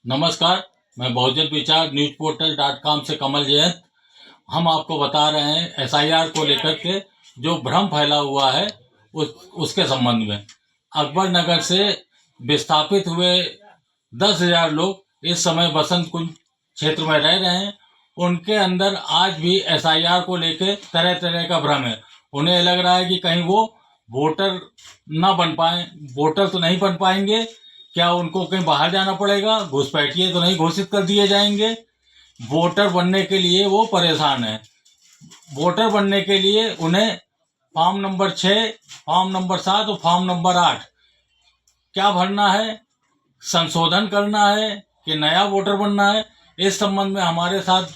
नमस्कार, मैं बहुजन विचार न्यूज पोर्टल .com से कमल जयंत। हम आपको बता रहे हैं एसआईआर को लेकर के जो भ्रम फैला हुआ है उसके संबंध में। अकबर नगर से विस्थापित हुए 10,000 लोग इस समय बसंत कुंज क्षेत्र में रह रहे हैं। उनके अंदर आज भी एसआईआर को लेकर तरह तरह का भ्रम है। उन्हें लग रहा है कि कहीं वो वोटर ना बन पाए, वोटर तो नहीं बन पाएंगे, क्या उनको कहीं बाहर जाना पड़ेगा, घुसपैठिए तो नहीं घोषित कर दिए जाएंगे। वोटर बनने के लिए वो परेशान है। वोटर बनने के लिए उन्हें फॉर्म नंबर 6, फॉर्म नंबर 7 और फॉर्म नंबर 8 क्या भरना है, संशोधन करना है कि नया वोटर बनना है। इस संबंध में हमारे साथ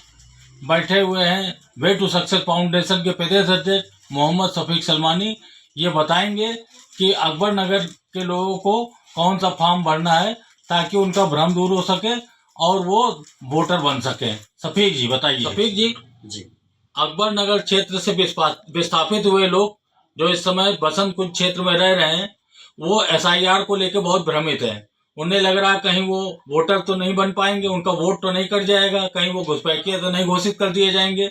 बैठे हुए हैं वे टू सक्सेस फाउंडेशन के प्रदेश अध्यक्ष मोहम्मद शफीक सलमानी। ये बताएंगे कि अकबर नगर के लोगों को कौन सा फॉर्म भरना है ताकि उनका भ्रम दूर हो सके और वो वोटर बन सके। शफीक जी बताइए। शफीक जी जी अकबर नगर क्षेत्र से विस्थापित हुए लोग जो इस समय बसंत कुंज क्षेत्र में रह रहे हैं, वो एसआईआर को लेकर बहुत भ्रमित हैं। उन्हें लग रहा है कहीं वो वोटर तो नहीं बन पाएंगे, उनका वोट तो नहीं कट जाएगा, कहीं वो घुसपैठिए तो नहीं घोषित कर दिए जाएंगे।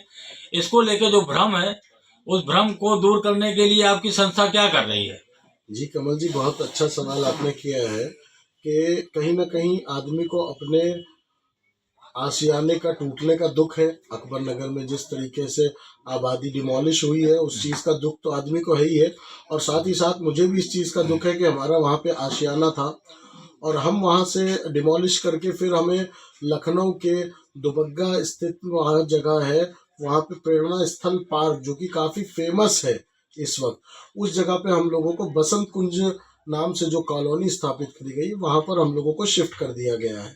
इसको लेकर जो भ्रम है, उस भ्रम को दूर करने के लिए आपकी संस्था क्या कर रही है? जी कमल जी, बहुत अच्छा सवाल आपने किया है कि कहीं ना कहीं आदमी को अपने आशियाने का टूटने का दुख है। अकबर नगर में जिस तरीके से आबादी डिमोलिश हुई है, उस चीज़ का दुख तो आदमी को है ही है, और साथ ही साथ मुझे भी इस चीज़ का दुख है कि हमारा वहाँ पे आशियाना था और हम वहाँ से डिमोलिश करके फिर हमें लखनऊ के दुबग्गा स्थित वहाँ जगह है, वहाँ पे प्रेरणा स्थल पार्क जो कि काफ़ी फेमस है इस वक्त, उस जगह पे हम लोगों को बसंत कुंज नाम से जो कॉलोनी स्थापित करी गई, वहाँ पर हम लोगों को शिफ्ट कर दिया गया है।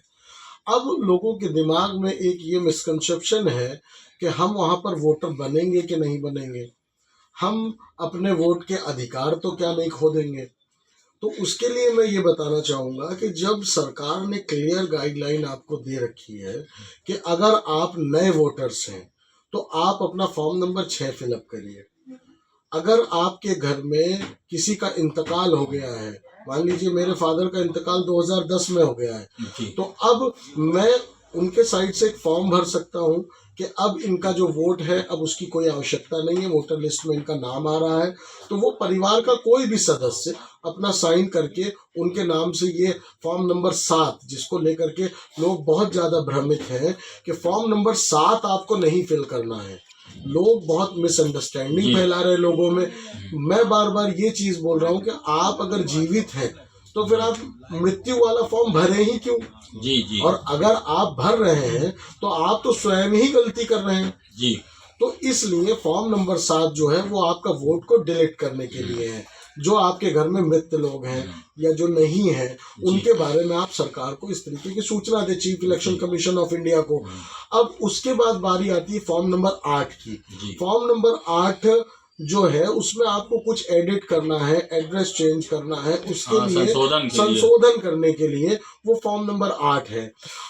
अब लोगों के दिमाग में एक ये मिसकंसेप्शन है कि हम वहाँ पर वोटर बनेंगे कि नहीं बनेंगे, हम अपने वोट के अधिकार तो क्या नहीं खो देंगे। तो उसके लिए मैं ये बताना चाहूँगा कि जब सरकार ने क्लियर गाइडलाइन आपको दे रखी है कि अगर आप नए वोटर्स हैं तो आप अपना फॉर्म नंबर 6 फिलअप करिए। अगर आपके घर में किसी का इंतकाल हो गया है, मान लीजिए मेरे फादर का इंतकाल 2010 में हो गया है, तो अब मैं उनके साइड से एक फॉर्म भर सकता हूँ कि अब इनका जो वोट है अब उसकी कोई आवश्यकता नहीं है, वोटर लिस्ट में इनका नाम आ रहा है। तो वो परिवार का कोई भी सदस्य अपना साइन करके उनके नाम से ये फॉर्म नंबर 7, जिसको लेकर के लोग बहुत ज़्यादा भ्रमित हैं कि फॉर्म नंबर 7 आपको नहीं फिल करना है। लोग बहुत मिसअंडरस्टैंडिंग फैला रहे हैं लोगों में। मैं बार बार ये चीज बोल रहा हूँ कि आप अगर जीवित हैं तो फिर आप मृत्यु वाला फॉर्म भरे ही क्यों? जी। और अगर आप भर रहे हैं तो आप तो स्वयं ही गलती कर रहे हैं। जी। तो इसलिए फॉर्म नंबर 7 जो है वो आपका वोट को डिलीट करने के लिए है। जो आपके घर में मृत लोग हैं या जो नहीं है उनके बारे में आप सरकार को इस तरीके की सूचना दे, chief election commission of India को। अब उसके बाद बारी आती है फॉर्म नंबर 8 की। फॉर्म नंबर 8 जो है उसमें आपको कुछ एडिट करना है, एड्रेस चेंज करना है, उसके लिए संशोधन करने के लिए वो फॉर्म नंबर 8 है।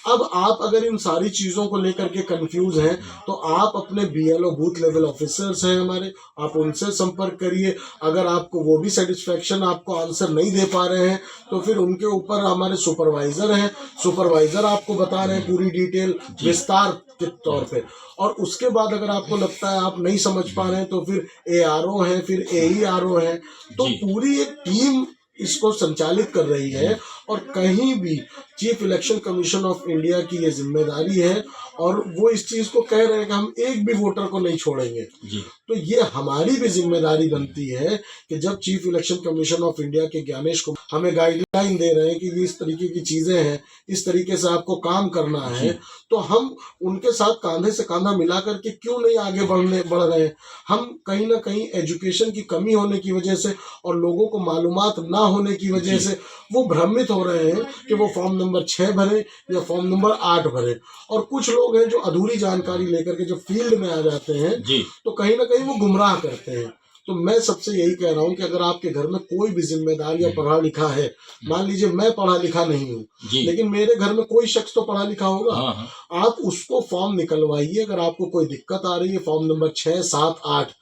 अब आप अगर इन सारी चीजों को लेकर के कंफ्यूज हैं तो आप अपने बीएलओ बूथ लेवल ऑफिसर्स हैं हमारे, आप उनसे संपर्क करिए। अगर आपको वो भी सेटिस्फेक्शन आपको आंसर नहीं दे पा रहे हैं तो फिर उनके ऊपर हमारे सुपरवाइजर हैं, सुपरवाइजर आपको बता रहे हैं पूरी डिटेल विस्तार के तौर पे। और उसके बाद अगर आपको लगता है आप नहीं समझ पा रहे हैं तो फिर एआरओ है, फिर एईआरओ है। तो पूरी एक टीम इसको संचालित कर रही है और कहीं भी chief election commission of India की ये जिम्मेदारी है और वो इस चीज को कह रहे हैं कि हम एक भी वोटर को नहीं छोड़ेंगे। तो ये हमारी भी जिम्मेदारी बनती है कि जब chief election commission of India के ज्ञानेश को हमें गाइडलाइन दे रहे हैं कि ये इस तरीके की चीजें हैं, इस तरीके से आपको काम करना है, तो हम उनके साथ कांधे से कांधा मिला करके क्यों नहीं आगे बढ़ रहे हैं। हम कहीं ना कहीं एजुकेशन की कमी होने की वजह से और लोगों को मालूमात ना होने की वजह से वो भ्रमित हो रहे हैं कि वो फॉर्म नंबर 6 भरे या फॉर्म नंबर 8 भरे। और कुछ लोग हैं जो अधूरी जानकारी लेकर के जब फील्ड में आ जाते हैं तो कहीं ना कहीं वो गुमराह करते हैं। तो मैं सबसे यही कह रहा हूँ कि अगर आपके घर में कोई भी जिम्मेदार या पढ़ा लिखा है, मान लीजिए मैं पढ़ा लिखा नहीं हूँ, लेकिन मेरे घर में कोई शख्स तो पढ़ा लिखा होगा, आप उसको फॉर्म निकलवाइए। अगर आपको कोई दिक्कत आ रही है, फॉर्म नंबर 6, 7, 8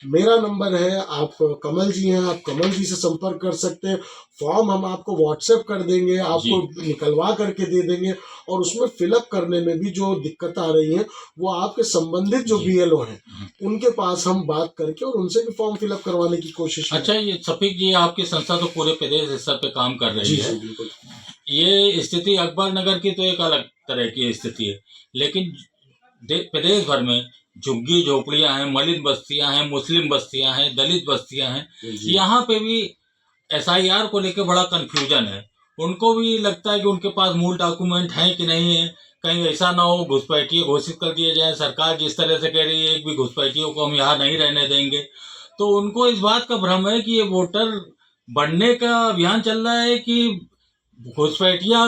मेरा नंबर है, आप कमल जी हैं, आप कमल जी से संपर्क कर सकते हैं। फॉर्म हम आपको व्हाट्सएप कर देंगे, आपको निकलवा करके दे देंगे, और उसमें फिलअप करने में भी जो दिक्कत आ रही है वो आपके संबंधित जो BLO हैं उनके पास हम बात करके और उनसे भी फॉर्म फिलअप करवाने की कोशिश करें। अच्छा, ये शफीक जी, आपकी संस्था तो पूरे प्रदेश स्तर पे काम कर रही है। बिल्कुल। ये स्थिति अकबर नगर की तो एक अलग तरह की स्थिति है, लेकिन प्रदेश भर में झुग्गी झोपड़ियां हैं, मलिन बस्तियां हैं, मुस्लिम बस्तियां हैं, दलित बस्तियां हैं, यहाँ पे भी SIR को लेकर बड़ा कंफ्यूजन है। उनको भी लगता है कि उनके पास मूल डॉक्यूमेंट हैं कि नहीं है, कहीं ऐसा ना हो घुसपैठिए घोषित कर दिया जाए। सरकार जिस तरह से कह रही है कि घुसपैठियों को हम यहाँ नहीं रहने देंगे, तो उनको इस बात का भ्रम है कि ये वोटर बनने का अभियान चल रहा है कि घुसपैठिया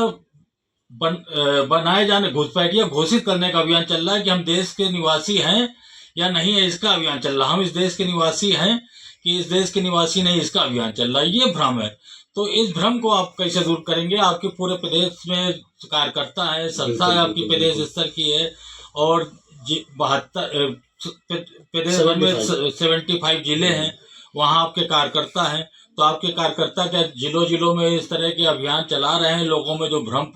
बनाए जाने, घुसपैठिया घोषित करने का अभियान चल रहा है कि हम देश के निवासी हैं या नहीं है, इसका अभियान चल रहा है। हम इस देश के निवासी हैं कि इस देश के निवासी नहीं, इसका अभियान चल रहा है। ये भ्रम है। तो इस भ्रम को आप कैसे दूर करेंगे? आपके पूरे प्रदेश में कार्यकर्ता है, संस्था है आपकी प्रदेश स्तर की है, और 72 प्रदेश भर में 75 जिले हैं, वहाँ आपके कार्यकर्ता हैं। तो आपके कार्यकर्ता क्या जिलों में इस तरह के अभियान चला रहे हैं, लोगों में जो भ्रम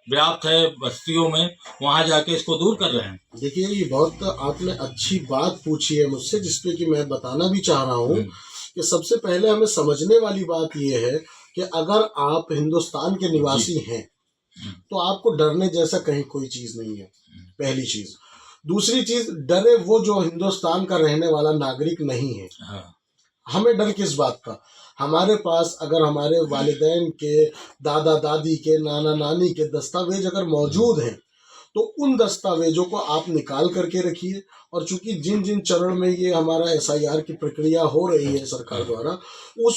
व्याप्त है बस्तियों में, वहां जाके इसको दूर कर रहे हैं? देखिए, ये बहुत आपने अच्छी बात पूछी है मुझसे, जिसपे कि मैं बताना भी चाह रहा हूँ कि सबसे पहले हमें समझने वाली बात यह है कि अगर आप हिंदुस्तान के निवासी हैं तो आपको डरने जैसा कहीं कोई चीज नहीं है, पहली चीज। दूसरी चीज, डरे वो जो हिंदुस्तान का रहने वाला नागरिक नहीं है। हमें डर किस बात का? हमारे पास अगर हमारे वालिदैन के, दादा दादी के, नाना नानी के दस्तावेज अगर मौजूद हैं तो उन दस्तावेजों को आप निकाल करके रखिए। और चूंकि जिन जिन चरण में ये हमारा SIR की प्रक्रिया हो रही है सरकार द्वारा,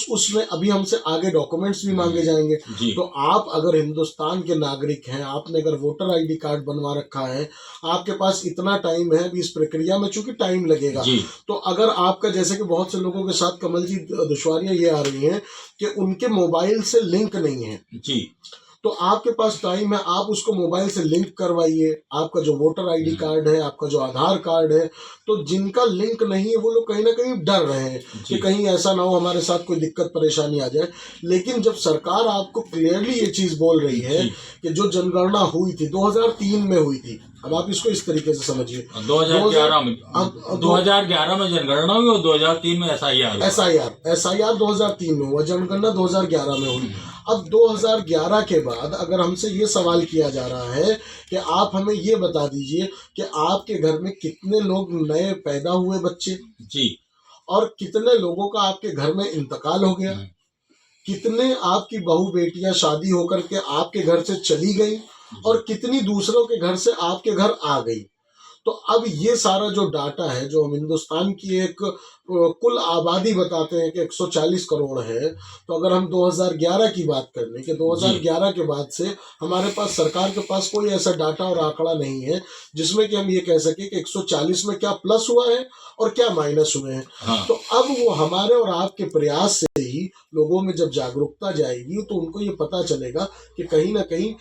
उसमें अभी हमसे आगे डॉक्यूमेंट्स भी मांगे जाएंगे। तो आप अगर हिंदुस्तान के नागरिक हैं, आपने अगर वोटर ID कार्ड बनवा रखा है, आपके पास इतना टाइम है अभी इस प्रक्रिया में, चूंकि टाइम लगेगा, तो अगर आपका, जैसे कि बहुत से लोगों के साथ कमल जी दुश्वारियां ये आ रही हैं कि उनके मोबाइल से लिंक नहीं है, तो आपके पास टाइम है, आप उसको मोबाइल से लिंक करवाइए। आपका जो वोटर ID कार्ड है, आपका जो आधार कार्ड है, तो जिनका लिंक नहीं है वो लोग कहीं ना कहीं डर रहे हैं कि कहीं ऐसा ना हो हमारे साथ कोई दिक्कत परेशानी आ जाए। लेकिन जब सरकार आपको क्लियरली ये चीज बोल रही है कि जो जनगणना हुई थी 2003 में हुई थी, अब आप इसको इस तरीके से समझिए, 2011 में जनगणना हुई और 2003 में SIR 2003 में हुआ, जनगणना 2011 में हुई। अब 2011 के बाद अगर हमसे ये सवाल किया जा रहा है कि आप हमें ये बता दीजिए कि आपके घर में कितने लोग नए पैदा हुए बच्चे और कितने लोगों का आपके घर में इंतकाल हो गया, कितने आपकी बहू बेटियां शादी होकर के आपके घर से चली गई और कितनी दूसरों के घर से आपके घर आ गई। तो अब ये सारा जो डाटा है, जो हम हिंदुस्तान की एक कुल आबादी बताते हैं कि 140 करोड़ है, तो अगर हम 2011 की बात कर लें कि 2011 के बाद से हमारे पास, सरकार के पास कोई ऐसा डाटा और आंकड़ा नहीं है जिसमें कि हम ये कह सके कि 140 में क्या प्लस हुआ है और क्या माइनस हुए हैं। तो अब वो हमारे और आपके प्रयास से ही लोगों में जब जागरूकता जाएगी तो उनको ये पता चलेगा कि कहीं ना कहीं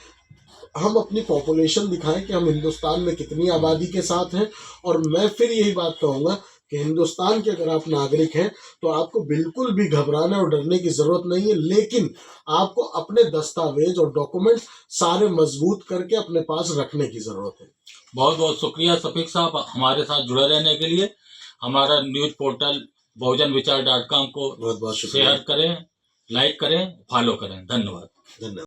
हम अपनी पॉपुलेशन दिखाएं कि हम हिंदुस्तान में कितनी आबादी के साथ हैं। और मैं फिर यही बात कहूँगा कि हिंदुस्तान के अगर आप नागरिक हैं तो आपको बिल्कुल भी घबराने और डरने की जरूरत नहीं है, लेकिन आपको अपने दस्तावेज और डॉक्यूमेंट्स सारे मजबूत करके अपने पास रखने की जरूरत है। बहुत बहुत शुक्रिया शफीक साहब, हमारे साथ जुड़े रहने के लिए। हमारा न्यूज पोर्टल बहुजनविचार.com को बहुत बहुत शेयर करें, लाइक करें, फॉलो करें। धन्यवाद।